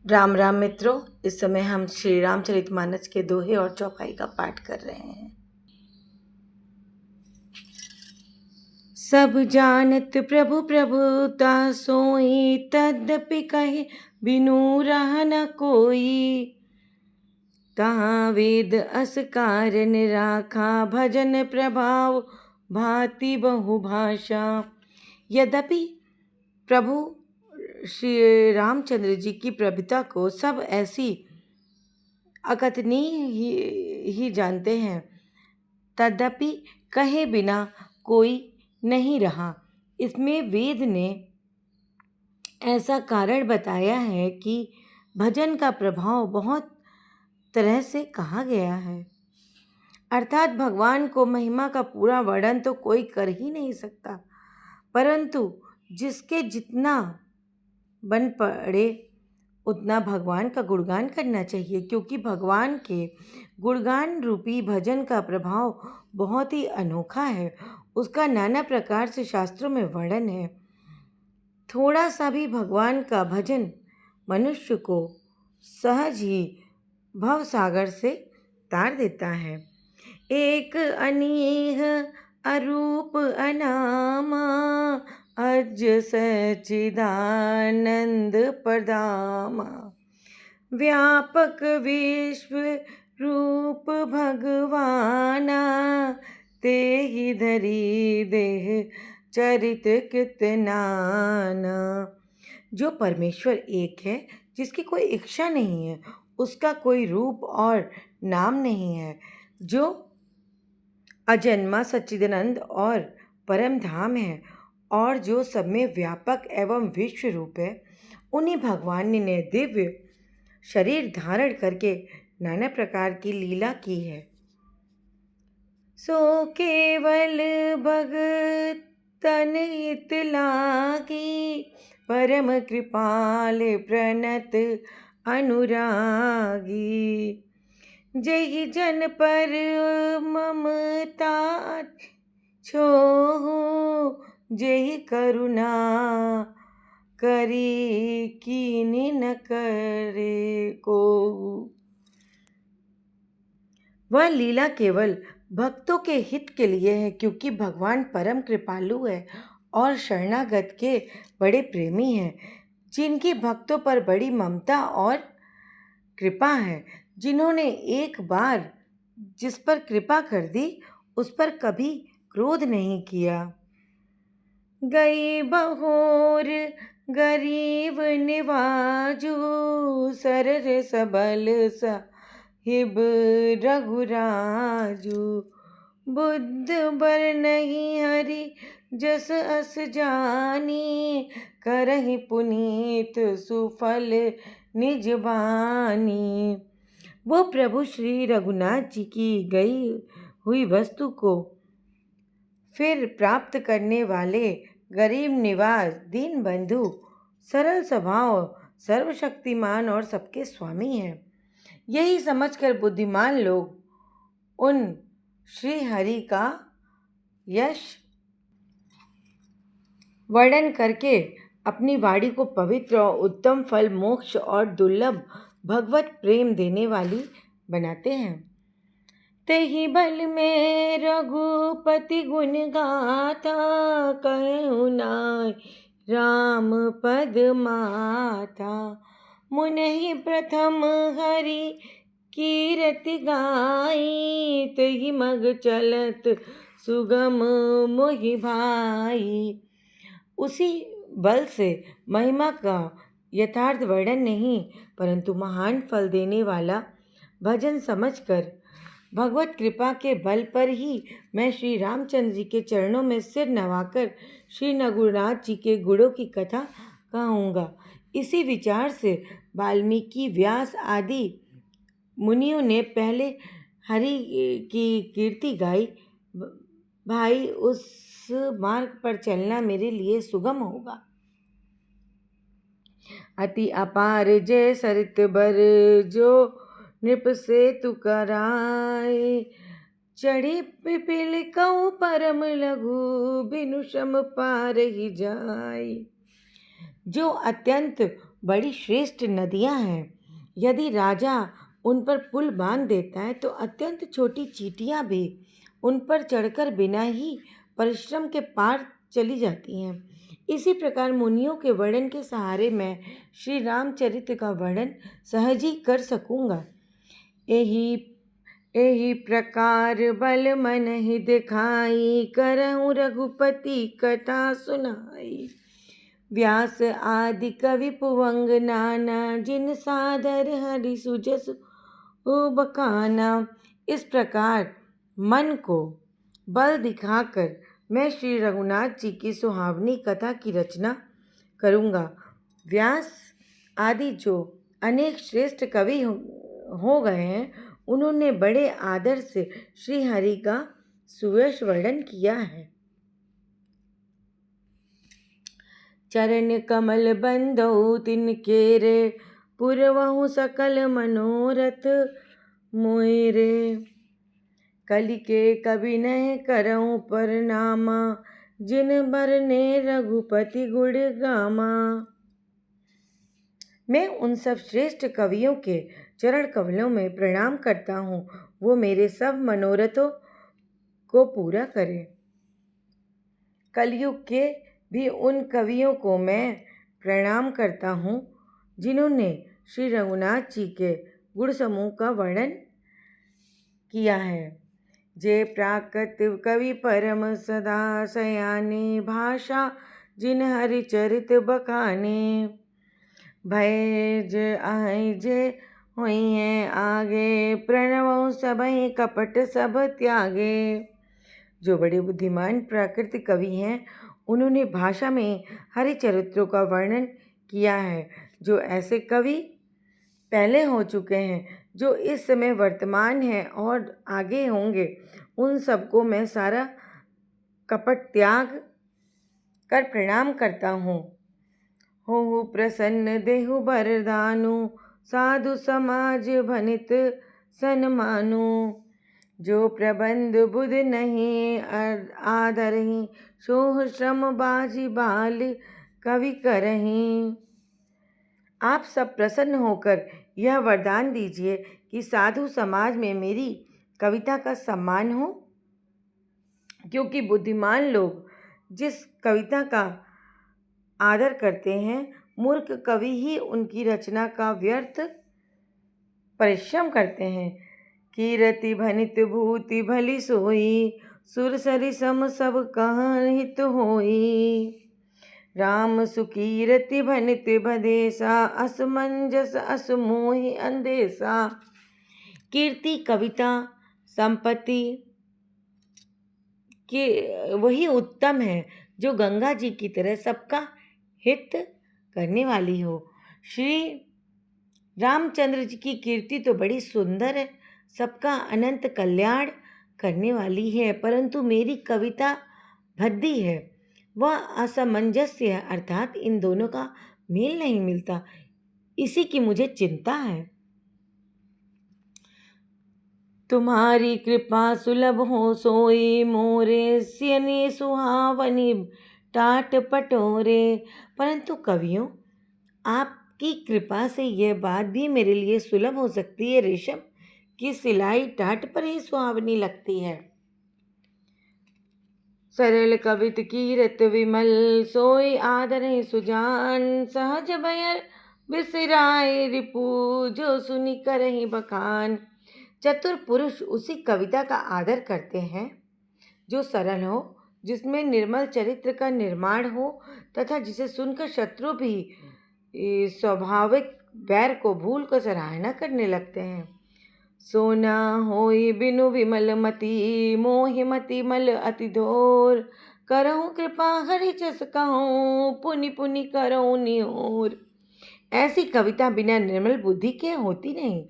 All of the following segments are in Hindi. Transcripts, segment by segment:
राम राम मित्रों। इस समय हम श्री रामचरितमानस के दोहे और चौपाई का पाठ कर रहे हैं। सब जानत प्रभु प्रभुता सोई, तद्यपि कहे बिनु रह न कोई। कहाँ वेद अस कारण राखा, भजन प्रभाव भांति बहु भाषा। यद्यपि प्रभु श्री रामचंद्र जी की प्रभुता को सब ऐसी अकथनीय ही जानते हैं, तद्यपि कहे बिना कोई नहीं रहा। इसमें वेद ने ऐसा कारण बताया है कि भजन का प्रभाव बहुत तरह से कहा गया है, अर्थात भगवान को महिमा का पूरा वर्णन तो कोई कर ही नहीं सकता, परंतु जिसके जितना बन पड़े उतना भगवान का गुणगान करना चाहिए, क्योंकि भगवान के गुणगान रूपी भजन का प्रभाव बहुत ही अनोखा है। उसका नाना प्रकार से शास्त्रों में वर्णन है। थोड़ा सा भी भगवान का भजन मनुष्य को सहज ही भव सागर से तार देता है। एक अनीह अरूप अनामा, अज सच्चिदानंद प्रदामा। व्यापक विश्व रूप भगवाना, ते ही धरी देह चरित कितनाना। जो परमेश्वर एक है, जिसकी कोई इच्छा नहीं है, उसका कोई रूप और नाम नहीं है, जो अजन्मा सच्चिदानंद और परम धाम है, और जो सब में व्यापक एवं विश्व रूप है, उन्हीं भगवान ने दिव्य शरीर धारण करके नाना प्रकार की लीला की है। सो केवल भगतन हित लागी, परम कृपाल प्रणत अनुरागी। जय जन पर ममता छोहु, जय करुणा करी कीनि न करे को। वह लीला केवल भक्तों के हित के लिए है, क्योंकि भगवान परम कृपालु है और शरणागत के बड़े प्रेमी हैं, जिनकी भक्तों पर बड़ी ममता और कृपा है। जिन्होंने एक बार जिस पर कृपा कर दी, उस पर कभी क्रोध नहीं किया। गई बहोर गरीब निवाजू, सरर सबल साहिब रघुराजू। बुद्ध बर नहीं हरि जस अस जानी, करहि पुनीत सुफल निज बानी। वो प्रभु श्री रघुनाथ जी की गई हुई वस्तु को फिर प्राप्त करने वाले गरीब निवाज, दीन बंधु, सरल स्वभाव, सर्वशक्तिमान और सबके स्वामी हैं। यही समझकर बुद्धिमान लोग उन श्री हरि का यश वर्णन करके अपनी वाणी को पवित्र और उत्तम फल, मोक्ष और दुर्लभ भगवत प्रेम देने वाली बनाते हैं। तेहि बल में रघुपति गुण गाथा, कहु नाय राम पद माथा। मुनहि प्रथम हरि कीरति गाई, तेहि मग चलत सुगम मोहि भाई। उसी बल से महिमा का यथार्थ वर्णन नहीं, परंतु महान फल देने वाला भजन समझकर भगवत कृपा के बल पर ही मैं श्री रामचंद्र जी के चरणों में सिर नवाकर श्री रघुनाथ जी के गुणों की कथा कहूँगा। इसी विचार से वाल्मीकि, व्यास आदि मुनियों ने पहले हरि की कीर्ति गाई। भाई, उस मार्ग पर चलना मेरे लिए सुगम होगा। अति अपार जय सरित बर, जो नृप से तु कराए। चढ़ी पिपील कऊ परम लघु, बिनु श्रम पार ही जाय। जो अत्यंत बड़ी श्रेष्ठ नदियाँ हैं। यदि राजा उन पर पुल बांध देता है तो अत्यंत छोटी चींटियाँ भी उन पर चढ़कर बिना ही परिश्रम के पार चली जाती हैं। इसी प्रकार मुनियों के वर्णन के सहारे मैं श्री रामचरित्र का वर्णन सहज ही कर सकूँगा। यही एही प्रकार बल मन ही दिखाई, करहूँ रघुपति कथा सुनाई। व्यास आदि कवि पुवंग नाना, जिन सादर हरि सुजस बखाना। इस प्रकार मन को बल दिखाकर मैं श्री रघुनाथ जी की सुहावनी कथा की रचना करूँगा। व्यास आदि जो अनेक श्रेष्ठ कवि हो गए हैं, उन्होंने बड़े आदर से श्री हरि का सुयश वर्णन किया है। चरण कमल बंदौ तिनके रे, पुरवहु सकल मनोरथ मोरे। कलि के कवि नह करऊँ परनामा, जिन बरने रघुपति गुण गामा। मैं उन सब श्रेष्ठ कवियों के चरण कमलों में प्रणाम करता हूँ, वो मेरे सब मनोरथों को पूरा करें। कलयुग के भी उन कवियों को मैं प्रणाम करता हूँ जिन्होंने श्री रघुनाथ जी के गुण समूह का वर्णन किया है। जे प्राकृत कवि परम सदा सयाने, भाषा जिन हरिचरित बखाने। भय जे आए जे हुई हैं आगे, प्रणवों सबहि कपट सब त्यागे। जो बड़े बुद्धिमान प्राकृतिक कवि हैं, उन्होंने भाषा में हरिचरित्रों का वर्णन किया है। जो ऐसे कवि पहले हो चुके हैं, जो इस समय वर्तमान हैं और आगे होंगे, उन सबको मैं सारा कपट त्याग कर प्रणाम करता हूँ। हो प्रसन्न देहु बरदानु, साधु समाज भनित सन्मानु। जो प्रबंध बुध नहीं आदरहि, सोह श्रम बाजी बाल कवि करहीं। आप सब प्रसन्न होकर यह वरदान दीजिए कि साधु समाज में मेरी कविता का सम्मान हो, क्योंकि बुद्धिमान लोग जिस कविता का आदर करते हैं, मूर्ख कवि ही उनकी रचना का व्यर्थ परिश्रम करते हैं। कीरति भनित भूति भली सोई, सुर सरि सम सब कहाँ हित होई। राम सुकीरति भनित भदेसा, असमंजस असमोहि अंदेसा। कीर्ति, कविता, संपत्ति कि वही उत्तम है जो गंगा जी की तरह सबका हित करने वाली हो। श्री रामचंद्र जी की कीर्ति तो बड़ी सुंदर है, सबका अनंत कल्याण करने वाली है, परंतु मेरी कविता भद्दी है, वह असमंजस्य है, अर्थात इन दोनों का मेल नहीं मिलता। इसी की मुझे चिंता है। तुम्हारी कृपा सुलभ हो सोई मोरे, सियनी सुहावनी टाट पटोरे। परंतु कवियों, आपकी कृपा से यह बात भी मेरे लिए सुलभ हो सकती है रेशम की सिलाई टाट पर ही सुहावनी लगती है। सरल कवित कीरत विमल, सोई आदर सुजान। सहज बयर बिसराए रिपु, जो सुनी करहि बखान। चतुर पुरुष उसी कविता का आदर करते हैं जो सरल हो, जिसमें निर्मल चरित्र का निर्माण हो तथा जिसे सुनकर शत्रु भी स्वाभाविक बैर को भूल कर सराहना करने लगते हैं। सोना होई बिनु विमल मति, मोहि मति मल अति धोर। करहूँ कृपा हरि जस कहूँ, पुनि पुनि करहूँ निहोर। ऐसी कविता बिना निर्मल बुद्धि के होती नहीं,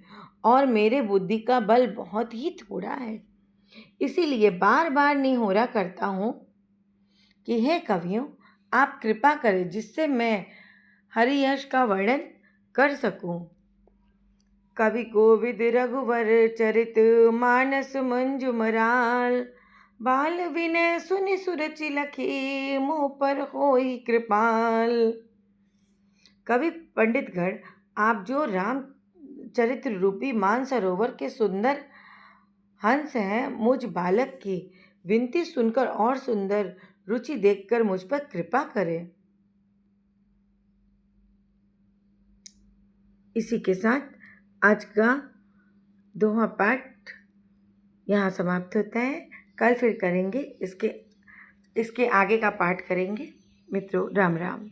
और मेरे बुद्धि का बल बहुत ही थोड़ा है। इसीलिए बार बार निहोरा करता हूँ कि हे कवियों, आप कृपा करें जिससे मैं हरियश का वर्णन कर सकूं। कवि कोविद रघुवर चरित, मानस मंजु मराल। बाल विनय सुनि सुरचि लखी, मुँह पर होई कृपाल। कवि पंडितगढ़, आप जो रामचरित्र रूपी मानसरोवर के सुंदर हंस हैं, मुझ बालक की विनती सुनकर और सुंदर रुचि देखकर मुझ पर कृपा करें। इसी के साथ आज का दोहा पाठ यहाँ समाप्त होता है। कल फिर करेंगे, इसके आगे का पाठ करेंगे। मित्रों, राम राम।